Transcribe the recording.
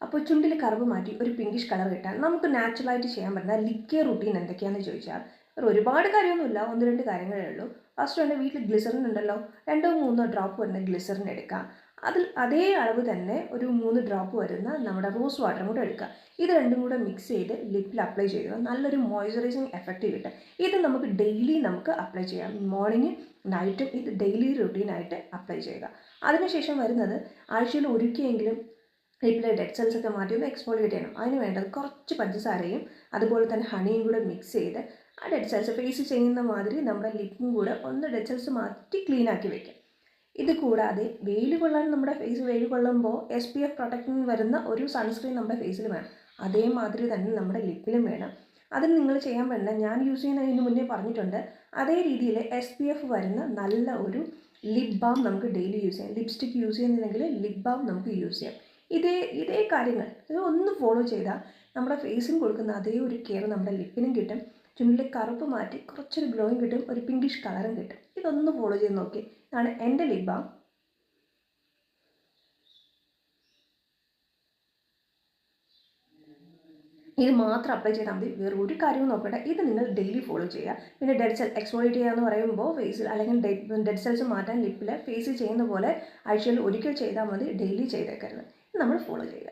അപ്പോൾ ചുണ്ടിൽ കറുപ്പ് മാറ്റി ഒരു പിങ്കിഷ് കളർ കിട്ടാൻ നമുക്ക് നാച്ചുറലായിട്ട് ചെയ്യാൻ പറ്റുന്ന ലിപ് കെയർ റുട്ടീൻ എന്തൊക്കെയാണെന്ന് ചോദിച്ചാൽ ഒരുപാട് കാര്യമൊന്നുമില്ല, 1-2 കാര്യങ്ങളേ ഉള്ളൂ. ഫസ്റ്റ് എൻ്റെ വീട്ടിൽ ഗ്ലിസറിൻ ഉണ്ടല്ലോ, 2-3 ഡ്രോപ്പ് വരുന്ന ഗ്ലിസറിൻ എടുക്കുക. അതിൽ അതേ അളവ് തന്നെ ഒരു 3 ഡ്രോപ്പ് വരുന്ന നമ്മുടെ റോസ് വാട്ടറും കൂടെ എടുക്കുക. ഇത് രണ്ടും കൂടെ മിക്സ് ചെയ്ത് ലിപ്പിൽ അപ്ലൈ ചെയ്യുക. നല്ലൊരു മോയ്സ്ചറൈസിങ് എഫക്റ്റ് കിട്ടും. ഇത് നമുക്ക് ഡെയിലി അപ്ലൈ ചെയ്യാം. മോർണിംഗ് നൈറ്റും ഇത് ഡെയിലി റുട്ടീനായിട്ട് അപ്ലൈ ചെയ്യുക. അതിനുശേഷം വരുന്നത് ആഴ്ചയിൽ ഒരിക്കലെങ്കിലും ലിപ്പിലെ ഡെഡ് സെൽസ് ഒക്കെ മാറ്റി ഒന്ന് എക്സ്ഫോളിയേറ്റ് ചെയ്യണം. അതിന് വേണ്ടത് കുറച്ച് പഞ്ചസാരയും അതുപോലെ തന്നെ ഹണിയും കൂടെ മിക്സ് ചെയ്ത് ആ ഡെഡ് സെൽസ് ഫേസ് ചെയ്യുന്ന മാതിരി നമ്മുടെ ലിപ്പും കൂടെ ഒന്ന് ഡെഡ് സെൽസ് മാറ്റി ക്ലീൻ ആക്കി വയ്ക്കാം. ഇത് കൂടാതെ വെയിൽ കൊള്ളാൻ നമ്മുടെ ഫേസ് വെയിൽ കൊള്ളുമ്പോൾ SPF പ്രൊട്ടക്റ്റിംഗ് വരുന്ന ഒരു സൺസ്ക്രീൻ നമ്മുടെ ഫേസിൽ വേണം. അതേമാതിരി തന്നെ നമ്മുടെ ലിപ്പിലും വേണം. അതിന് നിങ്ങൾ ചെയ്യാൻ പറ്റില്ല, ഞാൻ യൂസ് ചെയ്യുന്നതിന് മുന്നേ പറഞ്ഞിട്ടുണ്ട്. അതേ രീതിയിൽ SPF വരുന്ന നല്ല ഒരു ലിപ് ബാം നമുക്ക് ഡെയിലി യൂസ് ചെയ്യാം. ലിപ്സ്റ്റിക്ക് യൂസ് ചെയ്യുന്നില്ലെങ്കിൽ ലിപ് ബാം നമുക്ക് യൂസ് ചെയ്യാം. ഇതേ കാര്യങ്ങൾ ഇത് ഒന്ന് ഫോളോ ചെയ്താൽ നമ്മുടെ ഫേസിന് കൊടുക്കുന്ന അതേ ഒരു കെയർ നമ്മുടെ ലിപ്പിനും കിട്ടും. ചുണ്ടിലെ കറുപ്പ് മാറ്റി കുറച്ചൊരു ഗ്ലോയും കിട്ടും, ഒരു പിങ്കിഷ് കളറും കിട്ടും. ഇതൊന്ന് ഫോളോ ചെയ്ത് നോക്കി. ഇതാണ് എൻ്റെ ലിപ് ബാം. ഇത് മാത്രം അപ്ലൈ ചെയ്താൽ മതി, വേറെ ഒരു കാര്യവും നോക്കണ്ട. ഇത് നിങ്ങൾ ഡെയിലി ഫോളോ ചെയ്യുക. പിന്നെ ഡെഡ് സെൽ എക്സ്ഫോളിയേറ്റ് ചെയ്യുക എന്ന് പറയുമ്പോൾ ഫേസിൽ അല്ലെങ്കിൽ ഡെഡ് സെൽസ് മാറ്റാൻ ലിപ്പിൽ ഫേസിൽ ചെയ്യുന്ന പോലെ ആഴ്ചയിൽ ഒരിക്കൽ ചെയ്താൽ മതി, ഡെയിലി ചെയ്തേക്കരുത്. ഇത് നമ്മൾ ഫോളോ ചെയ്യുക.